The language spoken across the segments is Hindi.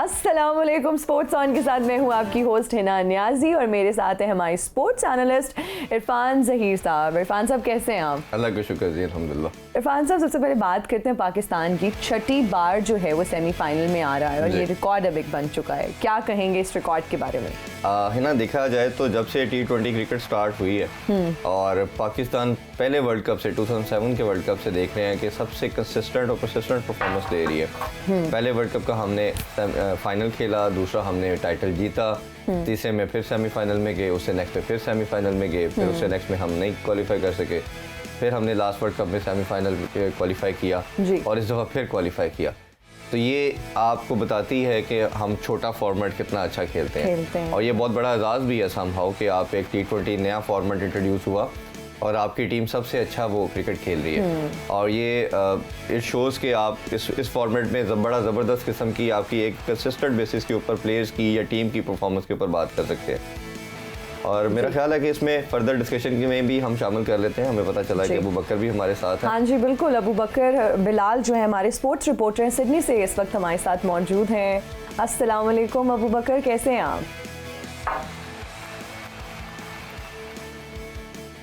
अस्सलामुअलैकुम। स्पोर्ट्स ऑन के साथ मैं हूँ आपकी होस्ट हिना नियाजी और मेरे साथ है हमारे स्पोर्ट्स एनालिस्ट इरफान ज़हीर साहब। इरफान साहब कैसे हैं आप? अल्लाह का शुक्र जी, अल्हम्दुलिल्लाह। इरफान साहब सबसे पहले बात करते हैं पाकिस्तान की। छठी बार जो है वो सेमीफाइनल में आ रहा है और ये रिकॉर्ड अब एक बन चुका है। क्या कहेंगे इस रिकॉर्ड के बारे में? हिना, देखा जाए तो जब से T20 क्रिकेट स्टार्ट हुई है और पाकिस्तान पहले वर्ल्ड कप से 2007 के वर्ल्ड कप से देख रहे हैं कि सबसे कंसिस्टेंट और परसिस्टेंट परफॉर्मेंस दे रही है। पहले वर्ल्ड कप का हमने फाइनल खेला, दूसरा हमने टाइटल जीता, तीसरे में फिर सेमीफाइनल में गए, उससे नेक्स्ट में फिर सेमीफाइनल में गए, फिर उससे नेक्स्ट में हम नहीं क्वालिफाई कर सके, फिर हमने लास्ट वर्ल्ड कप में सेमीफाइनल क्वालिफाई किया और इस दफ़ा फिर क्वालिफाई किया। तो ये आपको बताती है कि हम छोटा फॉर्मेट कितना अच्छा खेलते हैं। और ये बहुत बड़ा एजाज़ भी है समहाउ कि आप एक T20 नया फॉर्मेट इंट्रोड्यूस हुआ और आपकी टीम सबसे अच्छा वो क्रिकेट खेल रही है। और ये इट शोज़ कि आप इस फॉर्मेट में बड़ा ज़बरदस्त किस्म की आपकी एक कंसिस्टेंट बेसिस के ऊपर प्लेयर्स की या टीम की परफॉर्मेंस के ऊपर बात कर सकते हैं। और मेरा ख्याल है कि इसमें फर्दर डिस्कशन में भी हम शामिल कर लेते हैं। हमें पता चला कि अबू बकर भी हमारे साथ है। हाँ जी बिल्कुल, अबू बकर बिलाल जो है हमारे स्पोर्ट्स रिपोर्टर हैं सिडनी से, इस वक्त हमारे साथ मौजूद हैं। अस्सलाम वालेकुम अबू बकर, कैसे हैं आप?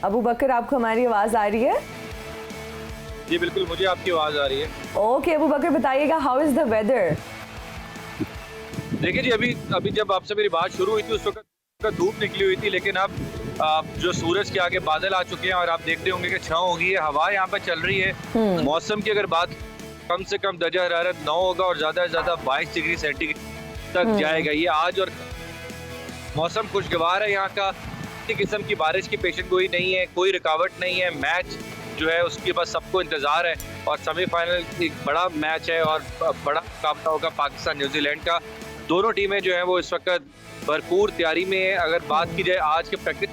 अबू बकर, आपको हमारी आवाज़ आ रही है? जी बिल्कुल, मुझे आपकी आवाज़ आ रही है। ओके अबू बकर, बताइएगा हाउ इज़ द वेदर? देखिए जी, अभी जब आपसे मेरी बात शुरू हुई थी उस वक्त धूप निकली हुई थी, लेकिन अब जो सूरज के आगे बादल आ चुके हैं और आप देखते होंगे कि छाँव हो गई है, हवा यहाँ पर चल रही है। मौसम की अगर बात, कम से कम दर्जा हरारत 9 होगा और ज़्यादा से ज़्यादा 22 डिग्री सेंटीग्रेड तक जाएगा। ये आज और मौसम खुशगवार है यहाँ का, किसी किस्म की बारिश की पेशेंगोई नहीं है, कोई रुकावट नहीं है। मैच जो है उसके बस सबको इंतज़ार है और सेमीफाइनल एक बड़ा मैच है और बड़ा मुकाबला होगा पाकिस्तान न्यूजीलैंड का। दोनों टीमें जो हैं वो इस वक्त भरपूर तैयारी में है। अगर बात की जाए आज के प्रैक्टिस,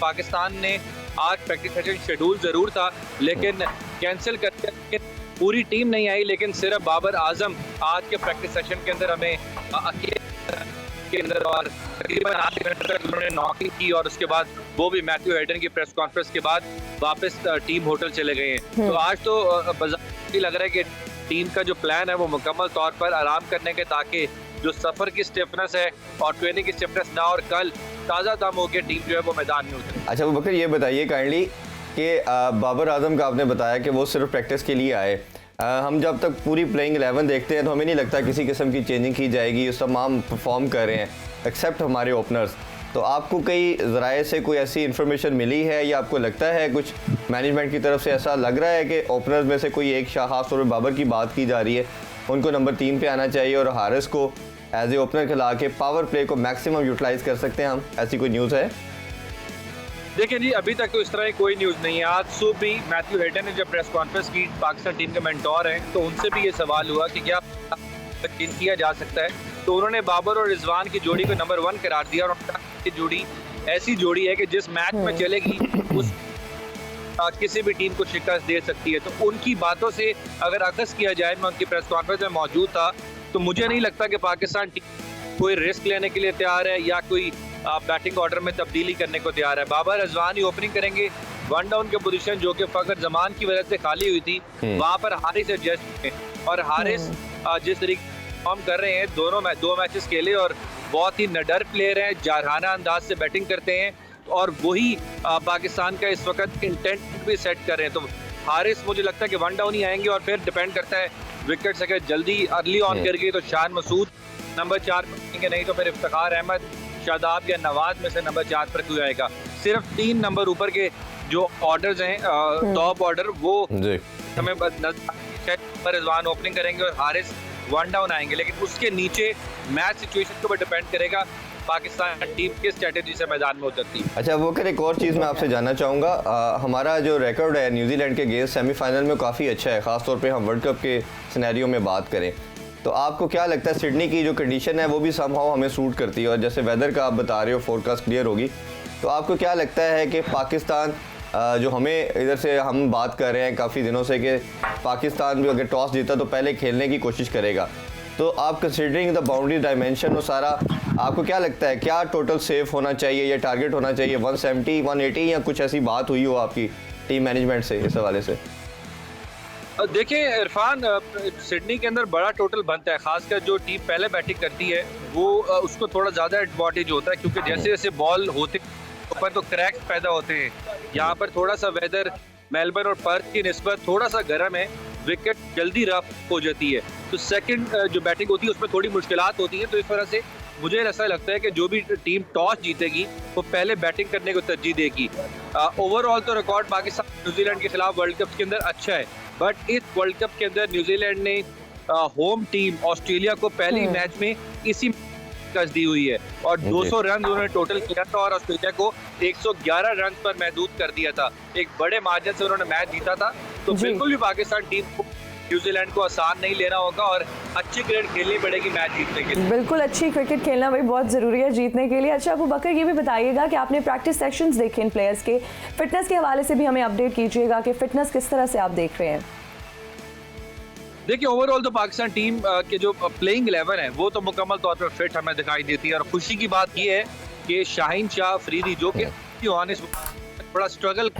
पाकिस्तान ने आज प्रैक्टिस सेशन शेड्यूल ज़रूर था लेकिन कैंसिल करके पूरी टीम नहीं आई, लेकिन सिर्फ बाबर आजम आज के प्रैक्टिस सेशन के अंदर हमें अकेले के अंदर और तकरीबन आधे घंटे तक उन्होंने नॉकिंग की और उसके बाद वो भी मैथ्यू हेडन की प्रेस कॉन्फ्रेंस के बाद वापस टीम होटल चले गए हैं। तो आज तो बाज़ाहिर लग रहा है कि टीम का जो प्लान है वो मुकम्मल तौर पर आराम करने के, ताकि जो सफ़र की स्टिफनेस है और ट्रेनिंग की स्टिफनेस ना और कल ताज़ा दम होकर टीम जो है वो मैदान में उतरे। अच्छा अबू बकर, ये बताइए काइंडली कि बाबर आजम का आपने बताया कि वो सिर्फ प्रैक्टिस के लिए आए। हम जब तक पूरी प्लेइंग 11 देखते हैं तो हमें नहीं लगता किसी किस्म की चेंजिंग की जाएगी। तमाम परफॉर्म कर रहे हैं एक्सेप्ट हमारे ओपनर्स। तो आपको कई ज़राए से कोई ऐसी इन्फॉर्मेशन मिली है या आपको लगता है कुछ मैनेजमेंट की तरफ से ऐसा लग रहा है कि ओपनर्स में से कोई एक खास तौर पर बाबर की बात की जा रही है, उनको नंबर 3 पे आना चाहिए और हारिस को एज ए ओपनर खिला के पावर प्ले को मैक्सिमम यूटिलाइज कर सकते हैं हम? ऐसी कोई न्यूज़ है? देखिए जी, अभी तक तो इस तरह की कोई न्यूज़ नहीं है। आज सुबह भी मैथ्यू हेडन ने जब प्रेस कॉन्फ्रेंस की, पाकिस्तान टीम के मेंटोर हैं, तो उनसे भी ये सवाल हुआ कि क्या चेंज किया जा सकता है। तो उन्होंने बाबर और रिजवान की जोड़ी को नंबर 1 करार दिया और उनकी जोड़ी ऐसी जोड़ी है कि जिस मैच में चलेगी उस किसी भी टीम को शिकस्त दे सकती है। तो उनकी बातों से अगर अक्स किया जाए, मैं उनकी प्रेस कॉन्फ्रेंस में मौजूद था, तो मुझे नहीं लगता कि पाकिस्तान टीम कोई रिस्क लेने के लिए तैयार है या कोई बैटिंग ऑर्डर में तब्दीली करने को तैयार है। बाबर रिजवान ही ओपनिंग करेंगे। 1 डाउन की पोजीशन जो कि फखर जमान की वजह से खाली हुई थी, वहाँ पर हारिस एडजस्ट हुए और हारिस जिस तरीके परफॉर्म कर रहे हैं, दो मैचेस खेले और बहुत ही निडर प्लेयर हैं, जारहाना अंदाज से बैटिंग करते हैं और वही पाकिस्तान का इस वक्त इंटेंट भी सेट कर रहे हैं। तो हारिस मुझे लगता है कि 1 डाउन ही आएंगे और फिर डिपेंड करता है विकेट्स अगर जल्दी अर्ली ऑन कर गई तो शान मसूद नंबर 4 पर आएंगे, नहीं तो फिर इफ्तिखार अहमद, शादाब या नवाज में से नंबर 4 पर क्यों आएगा। सिर्फ 3 नंबर ऊपर के जो ऑर्डर्स हैं, टॉप ऑर्डर, वो हमें रिजवान ओपनिंग करेंगे और हारिस 1 डाउन आएंगे, लेकिन उसके नीचे मैच सिचुएशन के ऊपर डिपेंड करेगा पाकिस्तान टीम किस स्ट्रेटेजी से मैदान में उतरती है। अच्छा वो कर एक और चीज़ मैं आपसे जानना चाहूँगा, हमारा जो रिकॉर्ड है न्यूजीलैंड के अगेंस्ट सेमीफाइनल में काफ़ी अच्छा है, ख़ासतौर पे हम वर्ल्ड कप के सिनेरियो में बात करें तो आपको क्या लगता है सिडनी की जो कंडीशन है वो भी समहाउ हमें सूट करती है? और जैसे वेदर का आप बता रहे हो फोरकास्ट क्लियर होगी, तो आपको क्या लगता है कि पाकिस्तान जो हमें इधर से हम बात कर रहे हैं काफ़ी दिनों से कि पाकिस्तान भी अगर टॉस जीता तो पहले खेलने की कोशिश करेगा, तो आप कंसिडरिंग द बाउंड्री डायमेंशन और सारा, आपको क्या लगता है क्या टोटल सेफ होना चाहिए या टारगेट होना चाहिए 170 180 या कुछ ऐसी बात हुई हो आपकी टीम मैनेजमेंट से इस हवाले से? देखिए इरफान, सिडनी के अंदर बड़ा टोटल बनता है, खासकर जो टीम पहले बैटिंग करती है वो उसको थोड़ा ज़्यादा एडवांटेज होता है, क्योंकि जैसे जैसे बॉल होते ऊपर तो क्रैक्स पैदा होते हैं। यहाँ पर थोड़ा सा वेदर मेलबर्न और पर्थ की निस्बत थोड़ा सा गर्म है, विकेट जल्दी रफ हो जाती है, तो सेकंड जो बैटिंग होती है उसमें थोड़ी मुश्किलात होती हैं। तो इस वजह से मुझे ऐसा लगता है कि जो भी टीम टॉस जीतेगी वो पहले बैटिंग करने को तरजीह देगी। ओवरऑल तो रिकॉर्ड पाकिस्तान न्यूजीलैंड के खिलाफ वर्ल्ड कप के अंदर अच्छा है, बट इस वर्ल्ड कप के अंदर न्यूजीलैंड ने होम टीम ऑस्ट्रेलिया को पहले मैच में इसी कस दी हुई है और 200 रन उन्होंने टोटल किया था और ऑस्ट्रेलिया को 111 रन पर महदूद कर दिया था। एक बड़े मार्जिन से उन्होंने मैच जीता था, तो बिल्कुल भी पाकिस्तान टीम को न्यूजीलैंड को आसान नहीं लेना होगा और अच्छी क्रिकेट खेलनी पड़ेगी मैच जीतने के लिए। बिल्कुल, अच्छी क्रिकेट खेलना भाई बहुत ज़रूरी है जीतने के लिए। अच्छा अबू बकर, ये भी बताइएगा कि आपने प्रैक्टिस सेशंस देखे इन प्लेयर्स के, फिटनेस के हवाले से भी हमें अपडेट कीजिएगा कि फिटनेस किस तरह से आप देख रहे हैं। देखिए ओवरऑल तो पाकिस्तान टीम के जो प्लेइंग 11 है वो तो मुकम्मल तौर पर फिट हमें दिखाई देती है और खुशी की बात ये है कि शाहीन शाह अफरीदी जो कि बड़ा स्ट्रगल,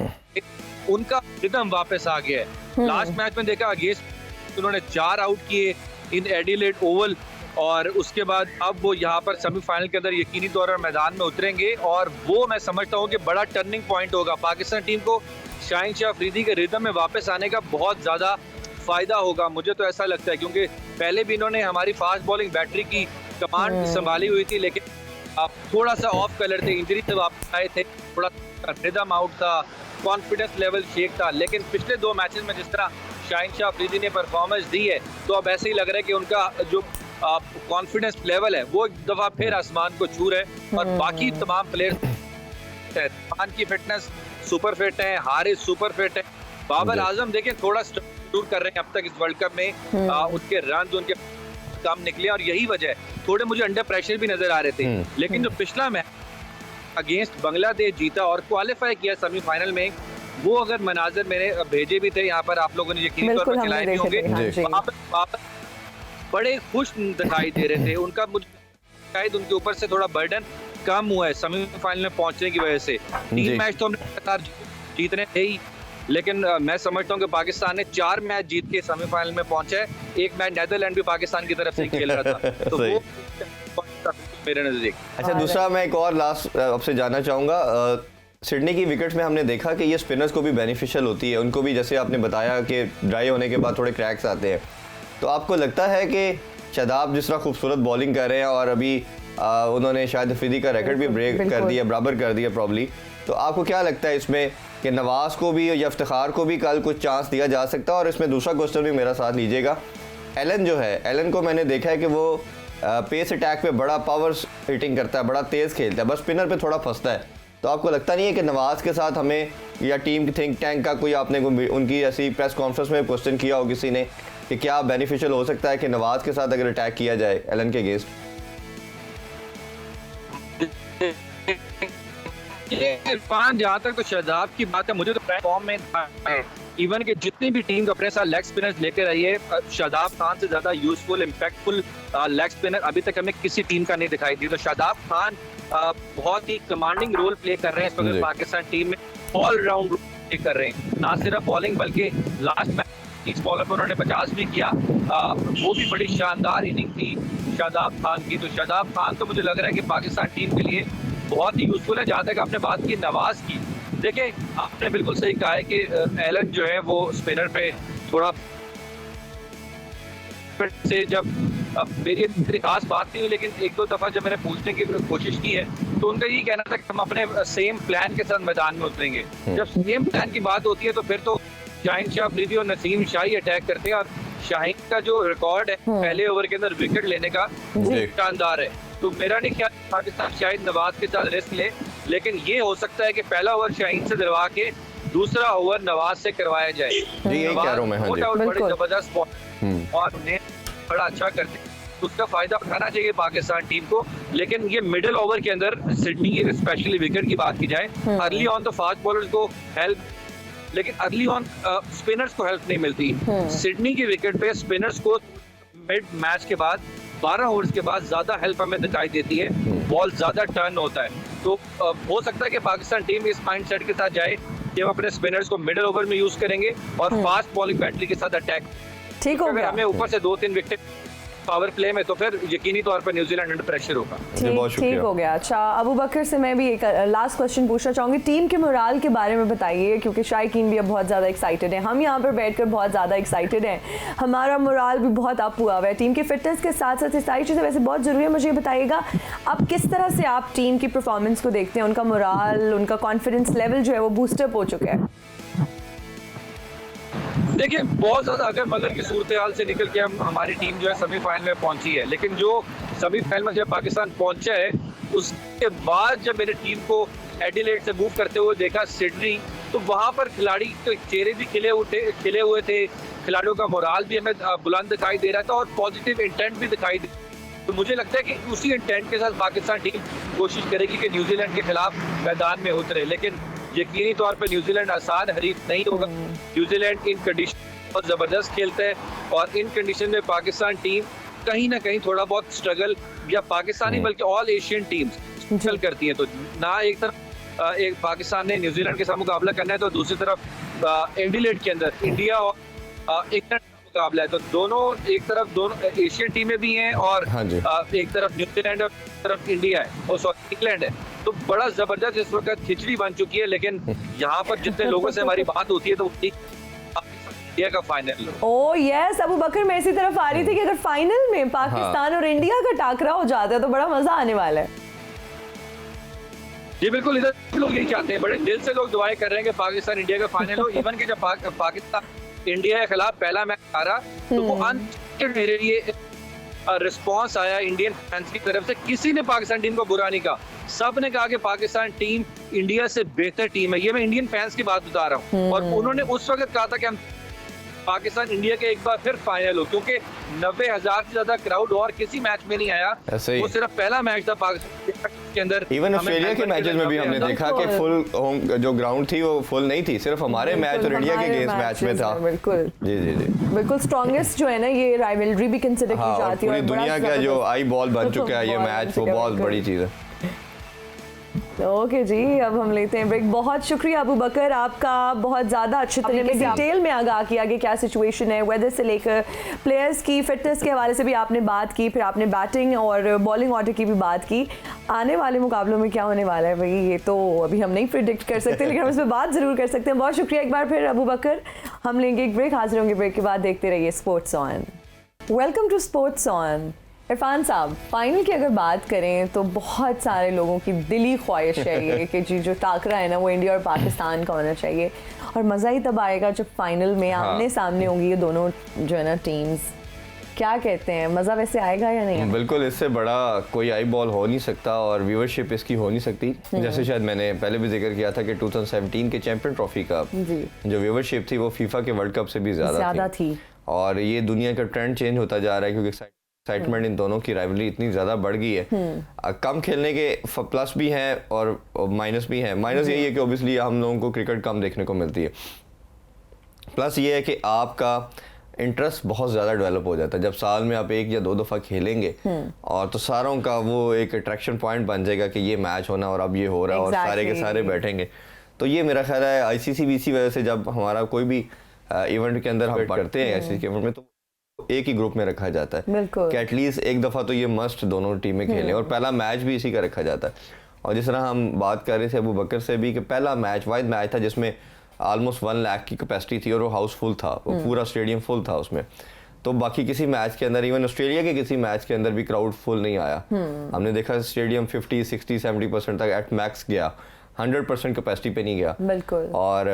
उनका रिदम वापस आ गया है। लास्ट मैच में देखा अगेंस्ट उन्होंने 4 आउट किए इन एडिलेड ओवल और उसके बाद अब वो यहाँ पर सेमीफाइनल के अंदर यकीनी तौर पर मैदान में उतरेंगे और वो मैं समझता हूँ कि बड़ा टर्निंग पॉइंट होगा पाकिस्तान टीम को। शाहीन शाह अफरीदी के रिदम में वापस आने का बहुत ज़्यादा फायदा होगा, मुझे तो ऐसा लगता है, क्योंकि पहले भी इन्होंने हमारी फास्ट बॉलिंग बैटरी की कमांड संभाली हुई थी, लेकिन आप थोड़ा सा ऑफ कलर थे, इंजरी से वापस आए थे, थोड़ा रिदम आउट था, कॉन्फिडेंस लेवल शेक था। लेकिन पिछले 2 मैचेस में जिस तरह शाहीन शाह अफरीदी ने परफॉर्मेंस दी है तो अब ऐसे ही लग रहा है कि उनका जो कॉन्फिडेंस लेवल है वो एक दफ़ा फिर आसमान को छू रहे हैं और बाकी तमाम प्लेयर्स खान की फिटनेस सुपर फिट है, हारिस सुपर फिट है, बाबर आजम देखें थोड़ा दूर कर रहे हैं अब तक इस वर्ल्ड कप में, उनके रन उनके कम निकले और यही वजह है थोड़े मुझे अंडर प्रेशर भी नजर आ रहे थे। लेकिन जो पिछला मैच अगेंस्ट बांग्लादेश जीता और क्वालिफाई किया सेमीफाइनल में, वो अगर मनाजर मैंने भेजे भी थे यहाँ पर, आप लोगों ने यकीनी तौर पर खिलाए भी होंगे, वहाँ पर बड़े खुश दिखाई दे रहे थे। उनका मुझे शायद उनके ऊपर से थोड़ा बर्डन कम हुआ है सेमीफाइनल में पहुंचने की वजह से। 3 मैच तो हमने लगातार जीतने थे ही, लेकिन मैं समझता हूँ कि पाकिस्तान ने 4 मैच जीत के सेमीफाइनल में पहुंचा है। एक मैच नीदरलैंड भी पाकिस्तान की तरफ से खेल रहा था, तो वो मेरे नजदीक। अच्छा, दूसरा मैं एक और लास्ट आपसे जानना चाहूँगा, सिडनी की विकेट्स में हमने देखा कि ये स्पिनर्स को भी बेनिफिशियल होती है, उनको भी जैसे आपने बताया कि ड्राई होने के बाद थोड़े क्रैक्स आते हैं, तो आपको लगता है कि शादाब जिस तरह खूबसूरत बॉलिंग कर रहे हैं और अभी उन्होंने शायद अफरीदी का रिकॉर्ड भी ब्रेक कर दिया, बराबर कर दिया प्रॉब्ली, तो आपको क्या लगता है इसमें कि नवाज को भी या इफ्तिखार को भी कल कुछ चांस दिया जा सकता है? और इसमें दूसरा क्वेश्चन भी मेरा साथ लीजिएगा, एलन जो है, एलन को मैंने देखा है कि वो पेस अटैक पे बड़ा पावर हिटिंग करता है, बड़ा तेज़ खेलता है, बस स्पिनर पे थोड़ा फंसता है, तो आपको लगता नहीं है कि नवाज के साथ हमें या टीम थिंक टैंक का कोई आपने उनकी ऐसी प्रेस कॉन्फ्रेंस में क्वेश्चन किया हो किसी ने कि क्या बेनिफिशियल हो सकता है कि नवाज के साथ अगर अटैक किया जाए एलन के अगेंस्ट? इरफान, जहाँ तक तो शादाब की बात है, मुझे तो फॉर्म में इवन के जितनी भी टीम अपने साथ लेग स्पिनर्स लेकर आई है, शादाब खान से ज्यादा यूजफुल इम्पैक्टफुल लेग स्पिनर अभी तक हमें किसी टीम का नहीं दिखाई दी। तो शादाब खान बहुत ही कमांडिंग रोल प्ले कर रहे हैं इस वक्त पाकिस्तान टीम में, ऑलराउंड रोल प्ले कर रहे हैं, ना सिर्फ बॉलिंग बल्कि लास्ट मैच इस बॉलर पर उन्होंने 50 भी किया, वो भी बड़ी शानदार इनिंग थी शादाब खान की। तो शादाब खान तो मुझे लग रहा है कि पाकिस्तान टीम के लिए बहुत ही यूजफुल है। जहाँ तक आपने बात की नवाज की, देखिए आपने बिल्कुल सही कहा है कि एलन जो है वो स्पिनर पे थोड़ा से जब मेरी खास बात नहीं हुई, लेकिन 1-2 दफ़ा जब मैंने पूछने की कोशिश की है तो उनका यही कहना था कि हम अपने सेम प्लान के साथ मैदान में उतरेंगे। जब सेम प्लान की बात होती है तो फिर तो शाहीन शाह अफरीदी और नसीम शाही अटैक करते हैं और शाहीन का जो रिकॉर्ड है पहले ओवर के अंदर विकेट लेने का शानदार है। तो मेरा नहीं ख्याल पाकिस्तान शायद नवाज के साथ रिस्क ले, लेकिन ये हो सकता है कि पहला ओवर शाहीन से दिलवा के दूसरा ओवर नवाज से करवाया जाए। जी, यही कह रहा हूं मैं। हाँ जी, बड़े जबरदस्त बॉल और उन्हें बड़ा अच्छा करते, उसका फायदा उठाना चाहिए पाकिस्तान टीम को। लेकिन ये मिडिल ओवर के अंदर सिडनी की स्पेशली विकेट की बात की जाए, अर्ली ऑन तो फास्ट बॉलर्स को हेल्प, लेकिन अर्ली ऑन स्पिनर्स को हेल्प नहीं मिलती। सिडनी की विकेट पे स्पिनर्स को मिड मैच के बाद 12 ओवर्स के बाद ज्यादा हेल्प हमें दिखाई देती है, बॉल ज्यादा टर्न होता है। तो हो सकता है कि पाकिस्तान टीम इस माइंडसेट के साथ जाए कि हम अपने स्पिनर्स को मिडिल ओवर में यूज करेंगे और फास्ट बॉलिंग बैटरी के साथ अटैक। ठीक हो अगर गया। हमें ऊपर से 2-3 विकेट पावर प्ले में, तो फिर यकीनी तौर पर न्यूजीलैंड अंडर प्रेशर होगा। ठीक हो गया। अच्छा, अबू बकर से मैं भी एक लास्ट क्वेश्चन पूछना चाहूँगी, टीम के मोराल के बारे में बताइए, क्योंकि शायकीन भी अब बहुत ज़्यादा एक्साइटेड है, हम यहाँ पर बैठकर बहुत ज़्यादा एक्साइटेड हैं, हमारा मोराल भी बहुत अप हुआ हुआ है। टीम की फिटनेस के साथ साथ ये सारी चीज़ें वैसे बहुत ज़रूरी है। मुझे बताइएगा अब किस तरह से आप टीम की परफॉर्मेंस को देखते हैं, उनका मोराल, उनका कॉन्फिडेंस लेवल जो है वो बूस्टअप हो चुका है? देखिए, बहुत ज्यादा अगर मगर की सूरत हाल से निकल के हमारी टीम जो है सेमीफाइनल में पहुंची है, लेकिन जो सेमीफाइनल में जब पाकिस्तान पहुंचा है उसके बाद जब मेरे टीम को एडिलेड से मूव करते हुए देखा सिडनी, तो वहां पर खिलाड़ी के चेहरे भी खिले हुए थे, खिलाड़ियों का मोराल भी हमें बुलंद दिखाई दे रहा था और पॉजिटिव इंटेंट भी दिखाई दे। तो मुझे लगता है कि उसी इंटेंट के साथ पाकिस्तान टीम कोशिश करेगी कि न्यूजीलैंड के खिलाफ मैदान में उतरे, लेकिन यकीनी तौर पर न्यूजीलैंड आसान हरीफ नहीं होगा। न्यूजीलैंड इन कंडीशन बहुत ज़बरदस्त खेलता है और इन कंडीशन में पाकिस्तान टीम कहीं ना कहीं थोड़ा बहुत स्ट्रगल, या पाकिस्तानी बल्कि ऑल एशियन टीम्स स्ट्रगल करती हैं। तो ना एक तरफ एक पाकिस्तान ने न्यूजीलैंड के साथ मुकाबला करना है, तो दूसरी तरफ एडिलेड के अंदर इंडिया और इंग्लैंड का मुकाबला है। तो दोनों एक तरफ दोनों एशियन टीमें भी हैं और एक तरफ न्यूजीलैंड और एक तरफ इंडिया है और इंग्लैंड है। तो बड़ा जबरदस्त इस वक्त खिचड़ी बन चुकी है, लेकिन यहाँ पर जितने लोगों से हमारी बात होती है तो इंडिया का फाइनल। ओह यस अबू बकर, मैं इसी तरफ आ रही थी कि अगर फाइनल में पाकिस्तान और इंडिया का टाकरा हो जाता है तो बड़ा मजा आने वाला है। जी बिल्कुल, इधर लोग यही चाहते हैं, बड़े दिल से लोग दुआएं कर रहे हैं कि पाकिस्तान इंडिया का फाइनल हो। इवन कि जब पाकिस्तान इंडिया के खिलाफ पहला मैच हारा तो वो अनएक्सपेक्टेड मेरे लिए रिस्पांस आया इंडियन फैंस की तरफ से। किसी ने पाकिस्तान टीम को बुरा नहीं कहा, सब ने कहा कि पाकिस्तान टीम इंडिया से बेहतर टीम है। ये मैं इंडियन फैंस की बात बता रहा हूँ। और उन्होंने उस वक्त कहा था कि हम पाकिस्तान इंडिया के एक बार फिर फाइनल हो, क्योंकि 90,000 से ज्यादा क्राउड और किसी मैच में नहीं आया। वो सिर्फ पहला मैच था पाकिस्तान के अंदर। इवन ऑस्ट्रेलिया के मैचेस में भी हमने देखा कि फुल होम जो ग्राउंड थी वो फुल नहीं थी, सिर्फ हमारे मैच और इंडिया के अगेंस्ट मैच में था। बिल्कुल जी जी जी बिल्कुल स्ट्रॉन्गेस्ट जो है ना ये राइवलरी भी कंसिडर की जाती है। पूरी दुनिया का जो आई बॉल बन चुका है ये मैच, वो बहुत बड़ी चीज है। ओके जी, अब हम लेते हैं ब्रेक। बहुत शुक्रिया अबू बकर आपका, बहुत ज़्यादा अच्छे तरीके से डिटेल में आगाह किया कि क्या सिचुएशन है, वेदर से लेकर प्लेयर्स की फिटनेस के हवाले से भी आपने बात की, फिर आपने बैटिंग और बॉलिंग ऑर्डर की भी बात की। आने वाले मुकाबलों में क्या होने वाला है भाई ये तो अभी हम नहीं प्रिडिक्ट कर सकते, लेकिन हम इस पर बात ज़रूर कर सकते हैं। बहुत शुक्रिया एक बार फिर अबू बकर। हम लेंगे एक ब्रेक, हाजिर होंगे ब्रेक के बाद। देखते रहिए sports on. Welcome to sports on. Irfan साहब, फाइनल की अगर बात करें तो बहुत सारे लोगों की दिली ख्वाहिश है ये कि जी जो टाकरा है ना वो इंडिया और पाकिस्तान का होना चाहिए, और मज़ा ही तब आएगा जब फाइनल में आमने सामने होंगी ये दोनों जो है ना टीम्स। क्या कहते हैं, मज़ा वैसे आएगा या नहीं? बिल्कुल, इससे बड़ा कोई आई बॉल हो नहीं सकता और व्यूअरशिप इसकी हो नहीं सकती। जैसे शायद मैंने पहले भी जिक्र किया था कि 2017 के चैंपियन ट्रॉफी का जो व्यूअरशिप थी वो फीफा के वर्ल्ड कप से भी ज़्यादा थी। और ये दुनिया का ट्रेंड चेंज होता जा रहा है, क्योंकि एक्साइटमेंट इन दोनों की राइवलरी इतनी ज़्यादा बढ़ गई है। कम खेलने के प्लस भी हैं और माइनस भी हैं। माइनस यही है कि ओबियसली हम लोगों को क्रिकेट कम देखने को मिलती है। प्लस ये है कि आपका इंटरेस्ट बहुत ज़्यादा डेवलप हो जाता है जब साल में आप एक या दो दफ़ा खेलेंगे, और तो सारों का वो एक अट्रैक्शन पॉइंट बन जाएगा कि ये मैच होना और अब ये हो रहा है और सारे के सारे बैठेंगे। तो ये मेरा ख्याल है ICC BC वजह से जब हमारा कोई भी इवेंट के अंदर हम करते हैं ICC के इवेंट में, तो एक ही ग्रुप में रखा जाता है कि एटलीस्ट एक दफ़ा तो ये मस्ट दोनों टीमें खेलें, और पहला मैच भी इसी का रखा जाता है। और जिस तरह हम बात कर रहे थे अबू बकर से भी कि पहला मैच वाइड मैच था जिसमें ऑलमोस्ट 1 लाख की कैपेसिटी थी और वो हाउस फुल था, वो पूरा स्टेडियम फुल था उसमें। तो बाकी किसी मैच के अंदर, इवन ऑस्ट्रेलिया के किसी मैच के अंदर भी क्राउड फुल नहीं आया। हमने देखा स्टेडियम 50, 60, 70% तक एट मैक्स गया, 100% कैपेसिटी पे नहीं गया। बिल्कुल। और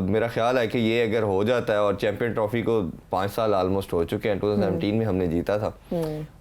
मेरा ख्याल है कि ये अगर हो जाता है, और चैंपियन ट्रॉफी को 5 साल ऑलमोस्ट हो चुके हैं, 2017 में हमने जीता था,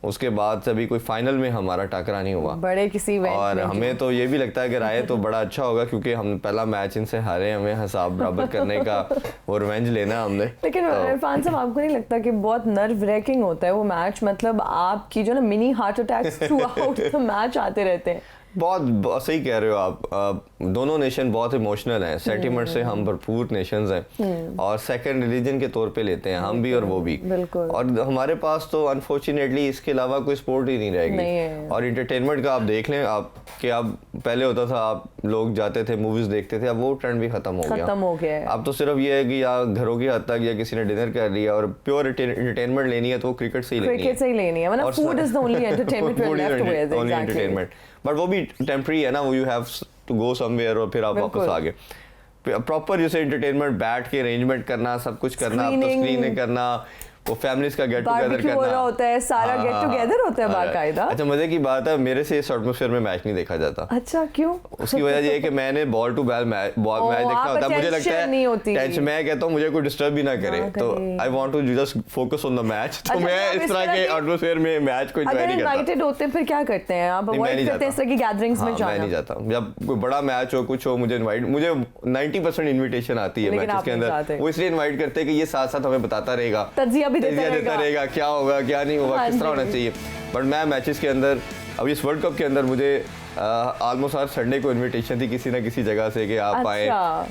उसके बाद से भी कोई फाइनल में हमारा टकरा नहीं हुआ बड़े किसी और हमें तो ये भी लगता है अगर आए तो बड़ा अच्छा होगा, क्योंकि हम पहला मैच इनसे हारे, हमें हिसाब बराबर करने का वो रिवेंज लेना हमने। लेकिन इरफान साहब, आपको नहीं लगता कि बहुत नर्व रेकिंग होता है वो मैच? मतलब आपकी जो ना mini heart attacks through out the match आते रहते हैं। बहुत सही कह रहे हो आप। दोनों नेशन बहुत इमोशनल हैं, सेंटिमेंट से हम भरपूर नेशंस हैं और सेकंड रिलीजन के तौर पे लेते हैं हम भी और वो भी। और हमारे पास तो अनफॉर्चुनेटली इसके अलावा कोई स्पोर्ट ही नहीं रहेगी। और इंटरटेनमेंट का आप देख लें आप कि अब पहले होता था आप लोग जाते थे मूवीज देखते थे, अब वो ट्रेंड भी खत्म हो गया। अब तो सिर्फ ये है कि या घरों की हद तक या किसी ने डिनर कर लिया और प्योर एंटरटेनमेंट लेनी है तो वो क्रिकेट से ही लेनी है। मतलब food is the only entertainment we're left with, exactly. But वो भी टेम्पररी है ना, वो you have to go somewhere और फिर आप वापस आ गए। प्रॉपर जैसे एंटरटेनमेंट बैठ के अरेंजमेंट करना, सब कुछ करना, अब तो स्क्रीनिंग करना, वो फैमिलीज का गेट टुगेदर करना होता है, सारा गेट टुगेदर होता है बाकायदा। अच्छा मजे की बात है, मेरे से इस एटमॉस्फेयर में मैच नहीं देखा जाता। अच्छा क्यों? उसकी वजह ये है कि मैंने बॉल टू बॉल मैच देखना होता है, मुझे लगता है टेंशन, मैं कहता हूँ मुझे कोई डिस्टर्ब भी ना करे, तो I want to just focus on the match. तो मैं इस तरह के एटमॉस्फेयर में मैच को एंजॉय नहीं करता। इनवाइटेड होते हैं फिर क्या करते हैं आप? अवॉइड करते हैं इस तरह की गैदरिंग्स में जाना? मैं नहीं जाता। जब कोई बड़ा मैच हो कुछ हो मुझे 90% इनविटेशन आती है मैचेस के अंदर। वो इसलिए इनवाइट करते हैं कि ये साथ साथ हमें बताता रहेगा, तजिया भी देता रहेगा क्या होगा क्या नहीं होगा, किस तरह होना चाहिए। बट मैं मैचेस के अंदर अभी इस वर्ल्ड कप के अंदर मुझे ऑलमोस्ट हर संडे को इनविटेशन थी किसी ना किसी जगह से कि आप आए,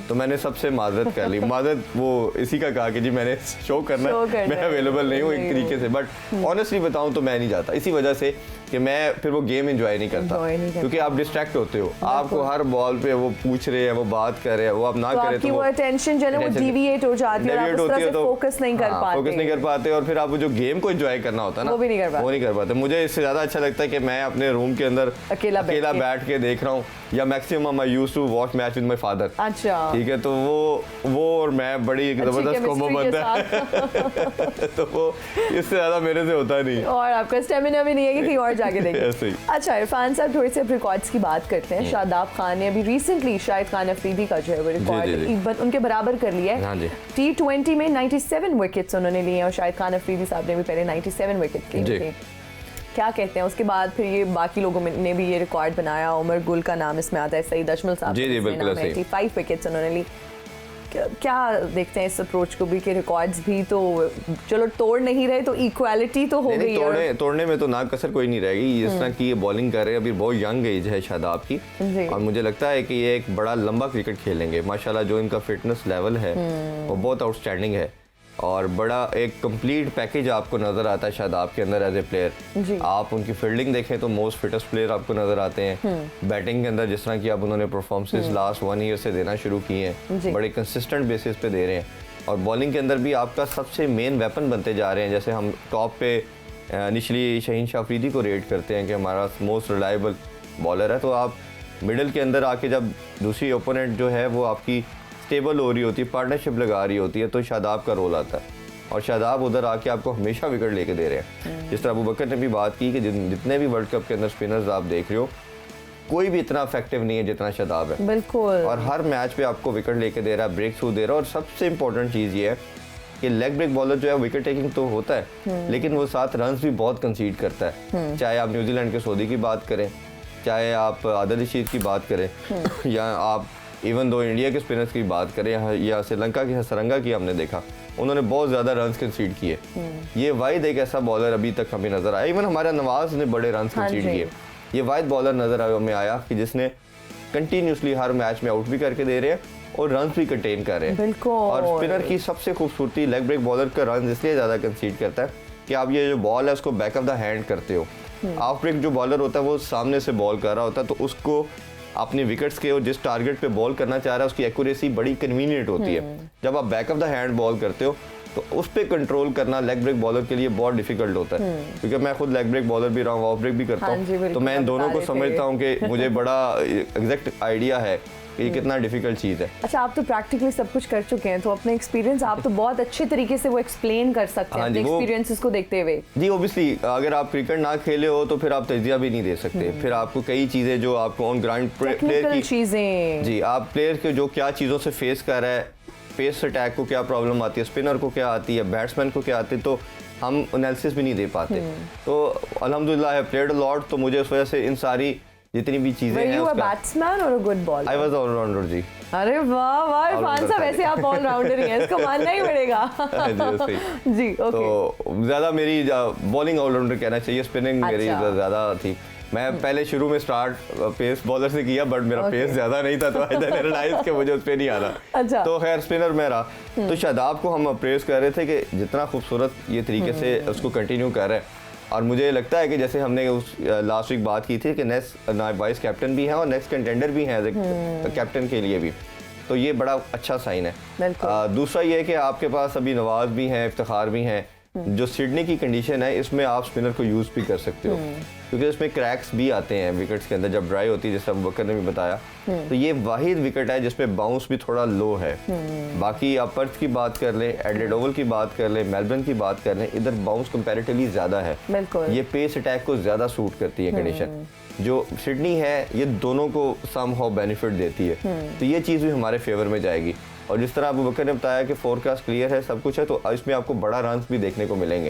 तो मैंने सबसे माजरत कर ली। माजरत वो इसी का कहा कि जी मैंने शो करना है, मैं अवेलेबल नहीं हूँ एक तरीके से। बट ऑनेस्टली बताऊँ तो मैं नहीं जाता, इसी वजह से कि मैं फिर वो गेम एंजॉय नहीं करता, क्योंकि आप डिस्ट्रैक्ट होते हो। आपको हर बॉल पे वो पूछ रहे हैं, वो बात कर रहे हैं, वो आप ना करें तो वो अटेंशन जो है वो डिविएट हो जाती है, आप उस तरह से फोकस नहीं कर पाते और फिर आप जो गेम को एंजॉय करना होता है ना वो नहीं कर पाते। मुझे इससे ज्यादा अच्छा लगता है कि मैं अपने रूम के अंदर अकेला बैठ के देख रहा हूँ, या maximum I used to watch match with my father. अच्छा ठीक है, तो वो और मैं बड़ी जबरदस्त कॉम्बो बनता है। तो वो इससे ज्यादा मेरे से होता नहीं, और आपका स्टेमिना भी नहीं है कि कहीं और जाके देखें। अच्छा इरफान साहब, थोड़े से रिकॉर्ड्स की बात करते हैं। शादाब खान ने अभी रिसेंटली शाहिद खान अफरीदी का जो है वो रिकॉर्ड उनके बराबर कर लिया है। T20 में 97 विकेट्स उन्होंने लिए और शाहिद खान अफरीदी साहब ने भी पहले 97 विकेट लिए थे। क्या कहते हैं उसके बाद फिर ये बाकी लोगों ने भी ये रिकॉर्ड बनाया। उमर गुल का नाम इसमें आता है, सईद अजमल साहब जी बिल्कुल 85 विकेट्स उन्होंने ली। क्या देखते हैं इस अप्रोच को भी कि रिकॉर्ड्स भी तो चलो तोड़ नहीं रहे तो इक्वालिटी तो हो गई है, तोड़ने में तो ना कसर कोई नहीं रहेगी। जिस तरह की ये बॉलिंग कर रहे हैं, अभी बहुत यंग एज है शादाब की, और मुझे लगता है कि ये एक बड़ा लंबा क्रिकेट खेलेंगे। माशाल्लाह जो इनका फिटनेस लेवल है वो बहुत आउटस्टैंडिंग है, और बड़ा एक कंप्लीट पैकेज आपको नजर आता है शादाब के अंदर एज ए प्लेयर। आप उनकी फील्डिंग देखें तो मोस्ट फिटेस्ट प्लेयर आपको नजर आते हैं। बैटिंग के अंदर जिस तरह की आप उन्होंने परफॉर्मेंसेस लास्ट 1 ईयर से देना शुरू किए हैं, बड़े कंसिस्टेंट बेसिस पे दे रहे हैं। और बॉलिंग के अंदर भी आपका सबसे मेन वेपन बनते जा रहे हैं। जैसे हम टॉप पे इनिशियली शाहीन शाह अफरीदी को रेट करते हैं कि हमारा मोस्ट रिलायबल बॉलर है, तो आप मिडिल के अंदर आके जब दूसरी ओपोनेंट जो है वो आपकी स्टेबल हो रही होती है, पार्टनरशिप लगा रही होती है, तो शादाब का रोल आता है। और शादाब उधर आके आपको हमेशा विकेट लेके दे रहे हैं। जिस तरह अबू बकर ने भी बात की कि जितने भी वर्ल्ड कप के अंदर स्पिनर्स आप देख रहे हो, कोई भी इतना इफेक्टिव नहीं है जितना शादाब है। बिल्कुल। और हर मैच पे आपको विकेट लेके दे रहा है, ब्रेक थ्रू दे रहा है। और सबसे इंपॉर्टेंट चीज़ ये है कि लेग ब्रेक बॉलर जो है विकेट टेकिंग तो होता है, लेकिन वो साथ रन्स भी बहुत कंसीड करता है। चाहे आप न्यूजीलैंड के सऊदी की बात करें, चाहे आप आदिल रशीद की बात करें, या आप इवन दो इंडिया के स्पिनर्स की बात करें, या श्रीलंका की हसरंगा की हमने देखा, उन्होंने बहुत ज़्यादा रन्स कंसीड किए। ये वाहिद एक ऐसा बॉलर अभी तक हमें नज़र आया, इवन हमारा नवाज ने बड़े रन्स कंसीड किए। ये वाहिद बॉलर नज़र हमें आया कि जिसने कंटिन्यूसली हर मैच में आउट भी करके दे रहे हैं और रन्स भी कंटेन कर रहे हैं। और स्पिनर की सबसे खूबसूरती, लेग ब्रेक बॉलर का रन इसलिए ज़्यादा कंसीड करता है कि आप ये जो बॉल है उसको बैक ऑफ द हैंड करते हो। ऑफ ब्रेक जो बॉलर होता है वो सामने से बॉल कर रहा होता है, तो उसको अपने विकेट्स के और जिस टारगेट पे बॉल करना चाह रहा है उसकी एक्यूरेसी बड़ी कन्वीनियंट होती है। जब आप back of the hand ball करते हो तो उस पर कंट्रोल करना लेग ब्रेक बॉलर के लिए बहुत डिफिकल्ट होता है, क्योंकि मैं खुद लेग ब्रेक बॉलर भी रहा हूँ, ऑफ ब्रेक भी करता हूँ, तो मैं इन दोनों को समझता हूँ कि मुझे बड़ा एग्जैक्ट आइडिया है कि ये कितना डिफिकल्ट चीज़ है। अच्छा, आप तो प्रैक्टिकली सब कुछ कर चुके हैं, तो अपने एक्सपीरियंस आप तो बहुत अच्छे तरीके से वो एक्सप्लेन कर सकते हैं अपने एक्सपीरियंसेस को देखते हुए। जी ऑब्वियसली अगर आप क्रिकेट ना खेले हो तो फिर आप तजिया भी नहीं दे सकते। फिर आपको कई चीज़ें जो आपको ऑन ग्राउंड प्लेयर की चीज़ें, जी आप प्लेयर के जो क्या चीज़ों से फेस कर रहा है, पेस अटैक को क्या प्रॉब्लम आती है, स्पिनर को क्या आती है, बैट्समैन को क्या आती है, तो हम एनालिसिस भी नहीं दे पाते। तो अल्हम्दुलिल्लाह आई प्लेड अ लॉट, तो मुझे उस वजह से इन सारी जितनी भी चीजें हैं, बैट्समैन और good bowler, I was allrounder जी। अरे वाह वाह इरफान साहब, वैसे आप ऑलराउंडर ही हैं, इसको मानना ही पड़ेगा। जी ओके। तो ज़्यादा मेरी बॉलिंग ऑलराउंडर कहना चाहिए, स्पिनिंग मेरी ज़्यादा थी। मैं पहले शुरू में स्टार्ट पेस बॉलर से किया, बट मेरा पेस ज़्यादा नहीं था, तो आई रियलाइज कि मुझे उस पर नहीं आना। अच्छा। तो खैर स्पिनर में रहा। तो शादाब को हम अप्रेज कर रहे थे कि जितना खूबसूरत ये तरीके से उसको कंटिन्यू कर रहे हैं, और मुझे लगता है कि जैसे हमने उस लास्ट वीक बात की थी कि नेक्स्ट वाइस कैप्टन भी हैं और नेक्स्ट कंटेंडर भी हैं कैप्टन के लिए भी, तो ये बड़ा अच्छा साइन है। दूसरा ये है कि आपके पास अभी नवाज भी हैं, इफ्तिखार भी हैं। जो सिडनी की कंडीशन है, इसमें आप स्पिनर को यूज़ भी कर सकते हो, क्योंकि इसमें क्रैक्स भी आते हैं विकेट्स के अंदर जब ड्राई होती है, जैसे अबू बकर ने भी बताया। तो ये वाहिद विकेट है जिसमें बाउंस भी थोड़ा लो है। बाकी आप पर्थ की बात कर लें, एडिलेड ओवल की बात कर लें, मेलबर्न की बात कर लें, इधर बाउंस कंपैरेटिवली ज़्यादा है। ये पेस अटैक को ज़्यादा सूट करती है कंडीशन। जो सिडनी है ये दोनों को समहाउ बेनिफिट देती है, तो ये चीज़ भी हमारे फेवर में जाएगी। और जिस तरह अबू बकर ने बताया कि फोरकास्ट क्लियर है, सब कुछ है, तो इसमें आपको बड़ा रन्स भी देखने को मिलेंगे।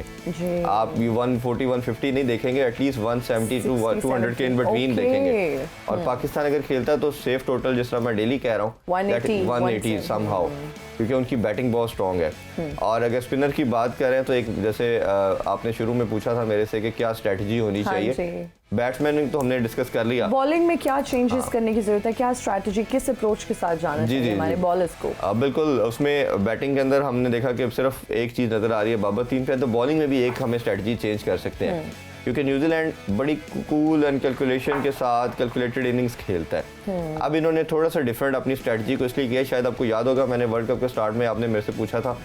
आप 140 150 नहीं देखेंगे, एटलीस्ट 170 to 200 के इन बिटवीन देखेंगे। और पाकिस्तान अगर खेलता है तो सेफ टोटल, जिस तरह मैं डेली कह रहा हूँ, 180 समहाउ, क्योंकि उनकी बैटिंग बहुत स्ट्रॉन्ग है। और अगर स्पिनर की बात करें तो एक जैसे आपने शुरू में पूछा था मेरे से कि क्या स्ट्रेटजी होनी चाहिए, बैट्समैन तो हमने डिस्कस कर लिया। बॉलिंग में क्या चेंजेस करने की जरूरत है, क्या स्ट्रेटजी, किस अप्रोच के साथ जाना चाहिए हमारे बॉलर्स को? बिल्कुल, उसमें बैटिंग के अंदर हमने देखा कि सिर्फ एक चीज़ नज़र आ रही है बाबर टीम पे, तो बॉलिंग में भी एक हमें स्ट्रेटजी चेंज कर सकते हैं, क्योंकि न्यूजीलैंड बड़ी कूल एंड कैलकुलेशन के साथ कैलकुलेटेड इनिंग्स खेलता है। अब इन्होंने थोड़ा सा डिफरेंट अपनी स्ट्रेटजी को इसलिए किया, शायद आपको याद होगा मैंने वर्ल्ड कप के स्टार्ट में आपने मेरे से पूछा था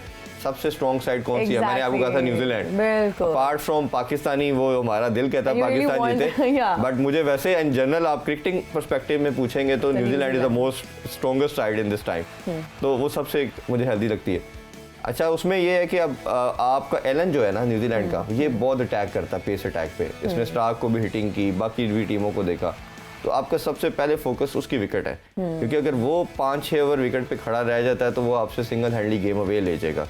सबसे स्ट्रॉन्ग साइड कौन सी है, मैंने आपको कहा था न्यूजीलैंड। अपार्ट फ्रॉम पाकिस्तानी, वो हमारा दिल कहता है पाकिस्तान जीते, बट मुझे वैसे इन जनरल आप क्रिकेटिंग पर्सपेक्टिव में पूछेंगे तो New Zealand is the most strongest side in this time, तो वो सबसे मुझे हेल्दी लगती है। अच्छा, उसमें ये है कि अब आपका एलन जो है ना न्यूजीलैंड का, ये बहुत अटैक करता है पेस अटैक पे, इसने स्टार्क को भी हिटिंग की, बाकी भी टीमों को देखा, तो आपका सबसे पहले फोकस उसकी विकेट है, क्योंकि अगर वो 5-6 ओवर विकेट पे खड़ा रह जाता है तो वो आपसे सिंगल हैंडली गेम अवे ले जाएगा,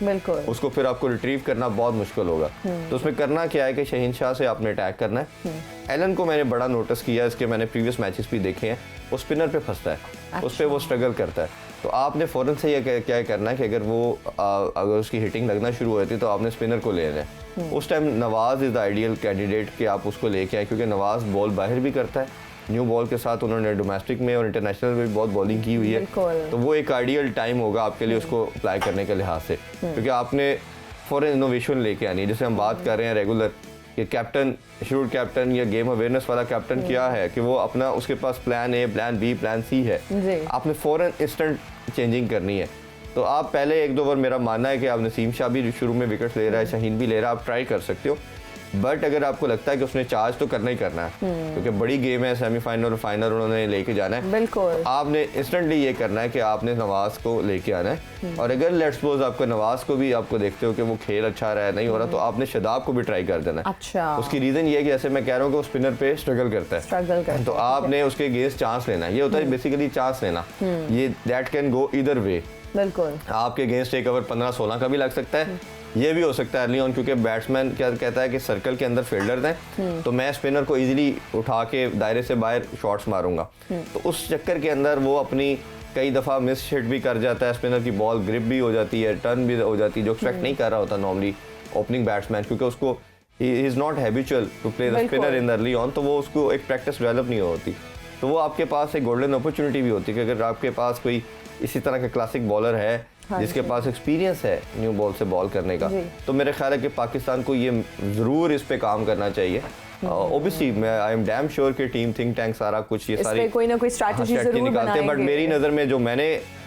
उसको फिर आपको रिट्रीव करना बहुत मुश्किल होगा। तो उसमें करना क्या है कि शहीन शाह से आपने अटैक करना है। एलन को मैंने बड़ा नोटिस किया, इसके मैंने प्रीवियस मैचेस भी देखे हैं, वो स्पिनर पे फंसता है। अच्छा। उस पर वो स्ट्रगल करता है, तो आपने फ़ौरन से ये क्या करना है कि अगर वो अगर उसकी हिटिंग लगना शुरू हो जाती है तो आपने स्पिनर को ले लेना है। उस time Nawaz is the ideal candidate कि आप उसको लेके आए, क्योंकि नवाज बॉल बाहर भी करता है, न्यू बॉल के साथ उन्होंने डोमेस्टिक में और इंटरनेशनल में भी बहुत बॉलिंग की हुई है, तो वो एक आइडियल टाइम होगा आपके लिए उसको अप्लाई करने के लिहाज से, क्योंकि आपने फॉरन इनोवेशन लेके आनी है। जैसे हम बात कर रहे हैं रेगुलर कि कैप्टन, शूट कैप्टन या गेम अवेयरनेस वाला कैप्टन क्या है कि वो अपना, उसके पास plan A, plan B, plan C है, आपने फौरन इंस्टेंट चेंजिंग करनी है। तो आप पहले 1-2 ओवर, मेरा मानना है कि आप नसीम शाह भी शुरू में विकेट ले रहा है, शाहीन भी ले रहा है, आप ट्राई कर सकते हो, बट अगर आपको लगता है कि उसने चार्ज तो करना ही करना है, क्योंकि बड़ी गेम है, सेमीफाइनल और फाइनल उन्होंने लेके जाना है, बिल्कुल आपने इंस्टेंटली ये करना है कि आपने नवाज को लेके आना है। और अगर लेट्स सपोज आपको नवाज को भी आपको देखते हो कि वो खेल अच्छा रहा है, नहीं हो रहा, तो आपने शादाब को भी ट्राई कर देना है। अच्छा। उसकी रीजन ये है कि जैसे मैं कह रहा हूँ कि वो स्पिनर पे स्ट्रगल करता है, तो आपने उसके अगेंस्ट चांस लेना है। ये होता है बेसिकली चांस लेना, ये दैट कैन गो इधर वे। बिल्कुल, आपके अगेंस्ट एक ओवर 15-16 का भी लग सकता है, ये भी हो सकता है अर्ली ऑन, क्योंकि बैट्समैन क्या कहता है कि सर्कल के अंदर फील्डर हैं, तो मैं स्पिनर को इजीली उठा के दायरे से बाहर शॉट्स मारूंगा, तो उस चक्कर के अंदर वो अपनी कई दफ़ा मिस हिट भी कर जाता है, स्पिनर की बॉल ग्रिप भी हो जाती है, टर्न भी हो जाती है, जो एक्सपेक्ट नहीं कर रहा होता नॉर्मली ओपनिंग बैट्समैन, क्योंकि उसको he is not habitual to play the spinner in early on, तो वो उसको एक प्रैक्टिस डेवलप नहीं होती। तो वो आपके पास एक गोल्डन अपॉर्चुनिटी भी होती है कि अगर आपके पास कोई इसी तरह का क्लासिक बॉलर है जिसके पास एक्सपीरियंस है न्यू बॉल से बॉल करने का, तो मेरे ख्याल है कि पाकिस्तान को ये ज़रूर इस पे काम करना चाहिए। ओबियसली मैं आई एम डैम श्योर कि टीम थिंक टैंक सारा कुछ ये सारी कोई ना कोई स्ट्रैटेजी जरूर निकालते हैं, बट मेरी नज़र में जो मैंने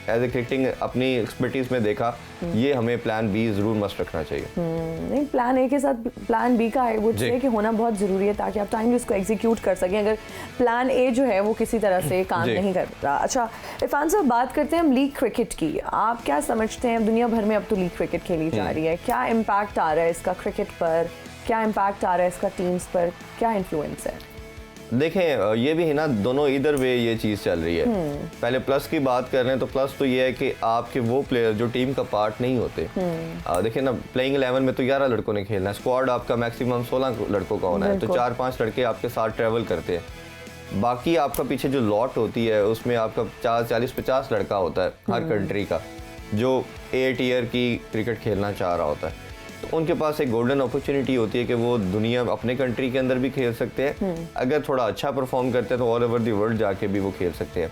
एज ए क्रिकेटिंग अपनी एक्सपर्टीज में देखा, ये हमें प्लान बी जरूर मस्ट रखना चाहिए। नहीं, प्लान ए के साथ प्लान बी का आई वुड से कि होना बहुत ज़रूरी है, ताकि आप टाइमली उसको एग्जीक्यूट कर सकें, अगर प्लान ए जो है वो किसी तरह से काम नहीं कर रहा। अच्छा इरफान साहब, बात करते हैं हम लीग क्रिकेट की। आप क्या समझते हैं, दुनिया भर में अब तो लीग क्रिकेट खेली जा रही है, क्या इम्पैक्ट आ रहा है इसका क्रिकेट पर, क्या इम्पैक्ट आ रहा है इसका टीम्स पर, क्या इन्फ्लुएंस है? देखें, ये भी है ना, दोनों इधर वे ये चीज़ चल रही है। पहले प्लस की बात कर रहे हैं तो प्लस तो ये है कि आपके वो प्लेयर जो टीम का पार्ट नहीं होते, देखिए ना, प्लेइंग 11 में तो 11 लड़कों ने खेलना है, स्क्वाड आपका मैक्सिमम 16 लड़कों का होना है, तो 4-5 लड़के आपके साथ ट्रैवल करते हैं। बाकी आपका पीछे जो लॉट होती है उसमें आपका 40-50 लड़का होता है हर कंट्री का, जो ए टियर की क्रिकेट खेलना चाह रहा होता है। तो उनके पास एक गोल्डन अपॉर्चुनिटी होती है कि वो दुनिया अपने कंट्री के अंदर भी खेल सकते हैं। अगर थोड़ा अच्छा परफॉर्म करते हैं तो ऑल ओवर द वर्ल्ड जाके भी वो खेल सकते हैं।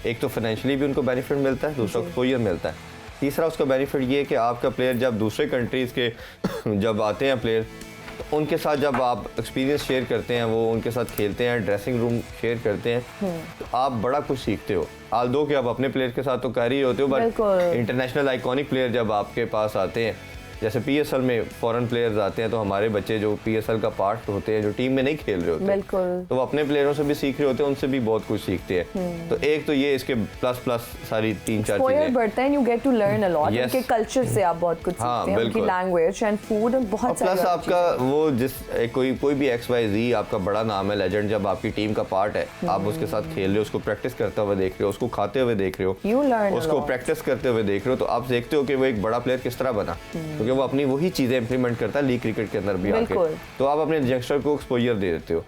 एक तो फाइनेंशियली भी उनको बेनिफिट मिलता है, दूसरा एक्सपोजर मिलता है, तीसरा उसका बेनिफिट ये है कि आपका प्लेयर जब दूसरे कंट्रीज़ के जब आते हैं प्लेयर, तो उनके साथ जब आप एक्सपीरियंस शेयर करते हैं, वो उनके साथ खेलते हैं, ड्रेसिंग रूम शेयर करते हैं, तो आप बड़ा कुछ सीखते हो। आल्दो कि आप अपने प्लेयर के साथ तो कर ही होते हो, बट इंटरनेशनल आइकॉनिक प्लेयर जब आपके पास आते हैं, जैसे पीएसएल में फॉरेन प्लेयर्स आते हैं, तो हमारे बच्चे जो पीएसएल का पार्ट होते हैं, जो टीम में नहीं खेल रहे होते, तो वो अपने प्लेयरों से भी सीख रहे होते हैं, उनसे भी बहुत कुछ सीखते हैं। तो एक तो ये इसके प्लस सारी 3-4 चीजें बढ़ता है, you get to learn a lot, उनके कल्चर से आप बहुत कुछ सीखते हैं, उनकी लैंग्वेज एंड फूड, बहुत सारी प्लस आपका वो जिस कोई भी XYZ आपका बड़ा नाम है, लेजेंड, जब आपकी टीम का पार्ट है, आप उसके साथ खेल रहे हो, उसको प्रैक्टिस करते हुए देख रहे हो, उसको खाते हुए देख रहे हो, उसको प्रैक्टिस करते हुए देख रहे हो, तो आप देखते हो कि वो एक बड़ा प्लेयर किस तरह बना, क्योंकि वो अपनी वही चीजें इंप्लीमेंट करता है लीग क्रिकेट के अंदर भी आके, तो आप अपने यंगस्टर को एक्सपोजर दे देते हो।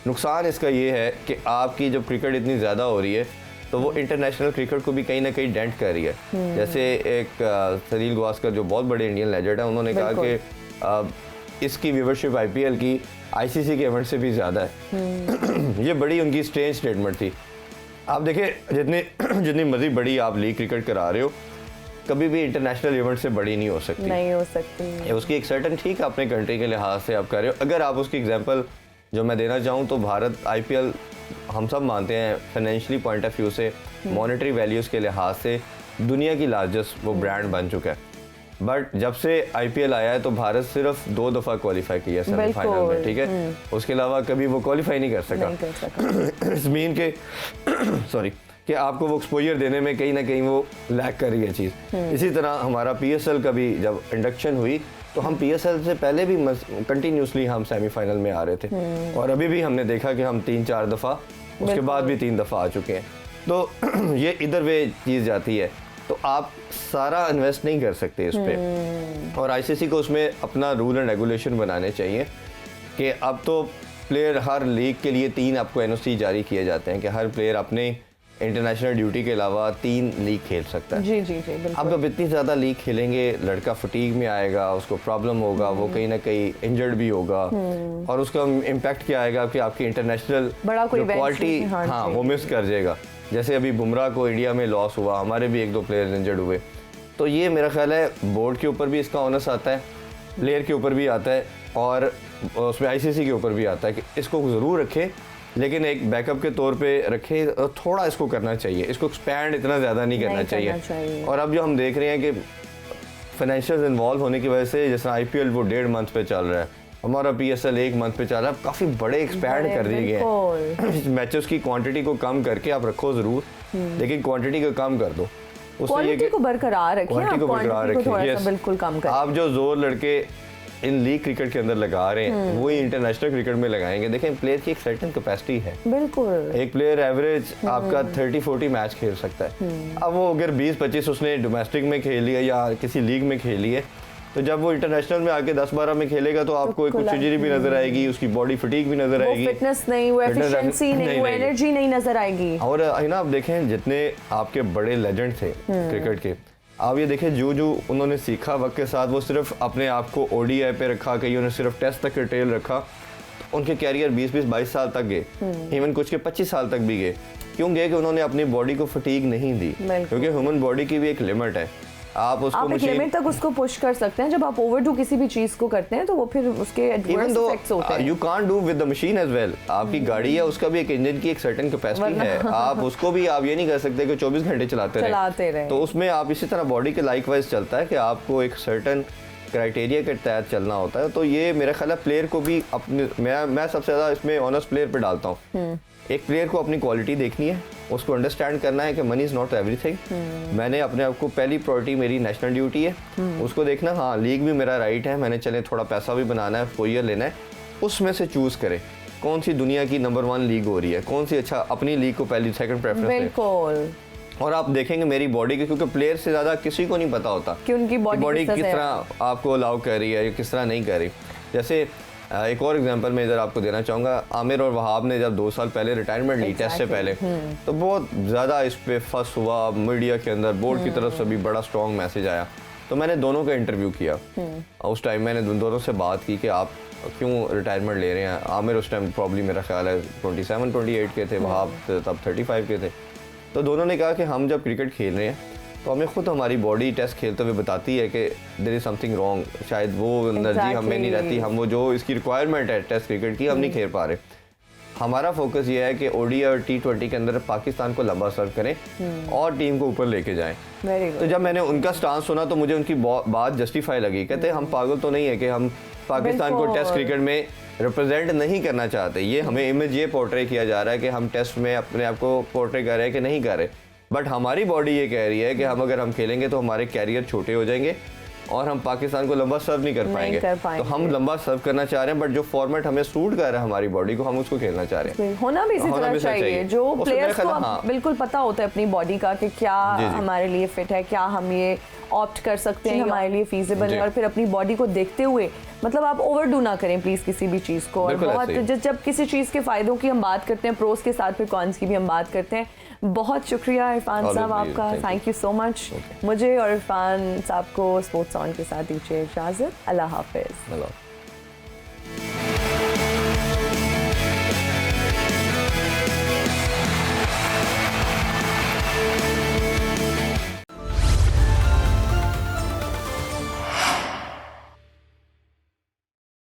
नुकसान इसका ये है कि आपकी जब क्रिकेट इतनी ज्यादा हो रही है तो वो इंटरनेशनल क्रिकेट को भी कहीं ना कहीं डेंट कर रही है। जैसे एक सनील गावस्कर जो बहुत बड़े इंडियन लेजेंड है, उन्होंने कहा कि इसकी व्यूवरशिप IPL की ICC के इवेंट से भी ज्यादा है। ये बड़ी उनकी स्ट्रेंज स्टेटमेंट थी। आप देखिए जितनी मर्जी बड़ी आप लीग क्रिकेट करा रहे हो, कभी भी इंटरनेशनल इवेंट से बड़ी नहीं हो सकती। उसकी एक सर्टन, ठीक है, अपने कंट्री के लिहाज से आप कर रहे हो। अगर आप उसकी एग्जांपल जो मैं देना चाहूँ तो भारत IPL हम सब मानते हैं फाइनेंशियली पॉइंट ऑफ व्यू से, मॉनेटरी वैल्यूज़ के लिहाज से दुनिया की लार्जेस्ट वो ब्रांड बन चुका है। बट जब से IPL आया है तो भारत सिर्फ 2 दफ़ा क्वालिफाई किया सेमीफाइनल में, ठीक है, उसके अलावा कभी वो क्वालिफाई नहीं कर सका। इस मीन के सॉरी कि आपको वो एक्सपोजर देने में कहीं ना कहीं वो लैक कर रही है चीज़। इसी तरह हमारा PSL का भी जब इंडक्शन हुई तो हम PSL से पहले भी कंटिन्यूसली हम सेमीफाइनल में आ रहे थे, और अभी भी हमने देखा कि हम 3-4 दफ़ा, उसके बाद भी 3 दफ़ा आ चुके हैं। तो ये इधर वे चीज़ जाती है, तो आप सारा इन्वेस्ट नहीं कर सकते इस पर, और ICC को उसमें अपना रूल एंड रेगुलेशन बनाने चाहिए कि अब तो प्लेयर हर लीग के लिए 3 आपको NOC जारी किए जाते हैं कि हर प्लेयर अपने इंटरनेशनल ड्यूटी के अलावा 3 लीग खेल सकता है। जी बिल्कुल। अब जब इतनी ज़्यादा लीग खेलेंगे, लड़का फटीग में आएगा, उसको प्रॉब्लम होगा, वो कहीं ना कहीं इंजर्ड भी होगा, और उसका इम्पैक्ट क्या आएगा कि आपकी इंटरनेशनल क्वालिटी वो मिस कर जाएगा। जैसे अभी बुमराह को इंडिया में लॉस हुआ, हमारे भी 1-2 प्लेयर इंजर्ड हुए, तो ये मेरा ख्याल है बोर्ड के ऊपर भी इसका ऑनस आता है, प्लेयर के ऊपर भी आता है, और उसमें ICC के ऊपर भी आता है कि इसको ज़रूर रखें, लेकिन एक बैकअप के तौर पे रखें, और थोड़ा इसको करना चाहिए, इसको एक्सपैंड इतना ज़्यादा नहीं करना चाहिए। और अब जो हम देख रहे हैं कि फाइनेंशियल इन्वॉल्व होने की वजह से, जैसे IPL वो 1.5 मंथ पे चल रहा है, हमारा PSL 1 मंथ पे चल रहा है, काफ़ी बड़े एक्सपैंड कर दिए गए हैं। मैचेस की क्वांटिटी को कम करके आप रखो ज़रूर, लेकिन क्वांटिटी को कम कर दो, क्वालिटी को बरकरार रखिए, बिल्कुल कम करें। आप जो जोर लड़के इन लीग क्रिकेट के अंदर लगा रहे हैं वही इंटरनेशनल क्रिकेट में लगाएंगे। देखें, प्लेयर की एक सर्टेन कैपेसिटी है, बिल्कुल, एक प्लेयर एवरेज आपका 30-40 मैच खेल सकता है। अब वो अगर 20-25 उसने डोमेस्टिक में खेली है या किसी लीग में खेली है, तो जब वो इंटरनेशनल में आके 10-12 में खेलेगा तो आपको कुछ इंजरी भी नजर आएगी, उसकी बॉडी फटीग भी नजर आएगी, फिटनेस नहीं, वो एफिशिएंसी नहीं, वो एनर्जी नहीं नजर आएगी। और है ना, आप देखें जितने आपके बड़े लेजेंड थे क्रिकेट के, आप ये देखें जो उन्होंने सीखा वक्त के साथ, वो सिर्फ अपने आप को ODI पे रखा, कहीं उन्होंने सिर्फ टेस्ट तक रिटेल रखा, तो उनके कैरियर 20-22 साल तक गए, इवन कुछ के 25 साल तक भी गए। क्यों गए? कि उन्होंने अपनी बॉडी को फटीग नहीं दी, क्योंकि ह्यूमन बॉडी की भी एक लिमिट है। आप एक लिमिट तक उसको पुश कर सकते हैं, जब आप ओवरडू किसी भी चीज को करते हैं तो वो फिर उसके एडवर्स इफेक्ट्स होते हैं। You can't do with the machine as well. आपकी गाड़ी है, उसका भी एक इंजन की एक सर्टेन कैपेसिटी है, आप उसको भी आप ये नहीं कर सकते कि 24 घंटे चलाते रहे। तो उसमें आप इसी तरह बॉडी के लाइकवाइज चलता है कि आपको एक सर्टेन क्राइटेरिया के तहत चलना होता है। तो ये मेरा ख्याल है प्लेयर को भी अपने, मैं सबसे ज़्यादा इसमें ऑनेस्ट प्लेयर पे डालता हूँ। एक प्लेयर को अपनी क्वालिटी देखनी है, उसको अंडरस्टैंड करना है कि मनी इज़ नॉट एवरीथिंग। मैंने अपने आप को पहली प्रायोरिटी मेरी नेशनल ड्यूटी है, उसको देखना, हाँ लीग भी मेरा राइट है, मैंने चले थोड़ा पैसा भी बनाना है, फोरियर लेना है, उसमें से चूज़ करें कौन सी दुनिया की नंबर 1 लीग हो रही है, कौन सी अच्छा अपनी लीग को पहली सेकंड प्रेफरेंस। और आप देखेंगे मेरी बॉडी की, क्योंकि प्लेयर से ज़्यादा किसी को नहीं पता होता कि उनकी बॉडी किस तरह आपको अलाउ कर रही है या किस तरह नहीं कर रही। जैसे एक और एग्जांपल मैं इधर आपको देना चाहूँगा, आमिर और वहाब ने जब 2 साल पहले रिटायरमेंट ली टेस्ट से पहले, तो बहुत ज़्यादा इस पे फस हुआ मीडिया के अंदर, बोर्ड की तरफ से भी बड़ा स्ट्रॉन्ग मैसेज आया। तो मैंने दोनों का इंटरव्यू किया, उस टाइम मैंने दोनों से बात की कि आप क्यों रिटायरमेंट ले रहे हैं। आमिर उस टाइम प्रॉब्लम मेरा ख्याल है 27-28 के थे, वहाब तब 35 के थे। तो दोनों ने कहा कि हम जब क्रिकेट खेल रहे हैं तो हमें खुद हमारी बॉडी टेस्ट खेलते हुए बताती है कि देयर इज समथिंग रॉन्ग, शायद वो एनर्जी हमें नहीं रहती, हम वो जो इसकी रिक्वायरमेंट है टेस्ट क्रिकेट की हम नहीं खेल पा रहे। हमारा फोकस ये है कि ओडी और T20 के अंदर पाकिस्तान को लंबा सर्व करें और टीम को ऊपर लेके जाएं। तो जब मैंने उनका स्टांस सुना तो मुझे उनकी बात जस्टिफाई लगी। कहते हम पागल तो नहीं है कि हम पाकिस्तान को टेस्ट क्रिकेट में रिप्रेजेंट नहीं करना चाहते, ये हमें इमेज ये पोर्ट्रे किया जा रहा है कि हम टेस्ट में अपने आप को पोर्ट्रे कर रहे हैं कि नहीं कर रहे, बट हमारी बॉडी ये कह रही है कि हम अगर हम खेलेंगे तो हमारे कैरियर छोटे हो जाएंगे और हम पाकिस्तान को लंबा सर्व नहीं कर पाएंगे। तो हम लंबा सर्व करना चाह रहे हैं, बट जो फॉर्मेट हमें सूट कर रहा है हमारी बॉडी को, हम उसको खेलना चाह रहे हैं। होना भी इसी तरह चाहिए। जो प्लेयर्स को हाँ। बिल्कुल पता होता है अपनी बॉडी का कि क्या हमारे लिए फिट है, क्या हम ये ऑप्ट कर सकते हैं, हमारे लिए फीजिबल है, और फिर अपनी बॉडी को देखते हुए मतलब आप ओवरडू ना करें प्लीज किसी भी चीज को। और बहुत जब किसी चीज के फायदों की हम बात करते हैं, प्रोस के साथ फिर कॉन्स की भी हम बात करते हैं। बहुत शुक्रिया इरफान साहब आपका, थैंक यू सो मच। मुझे और इरफान साहब को स्पोर्ट्स ऑन के साथ दीजिए इजाजत। अल्लाह हाफिज।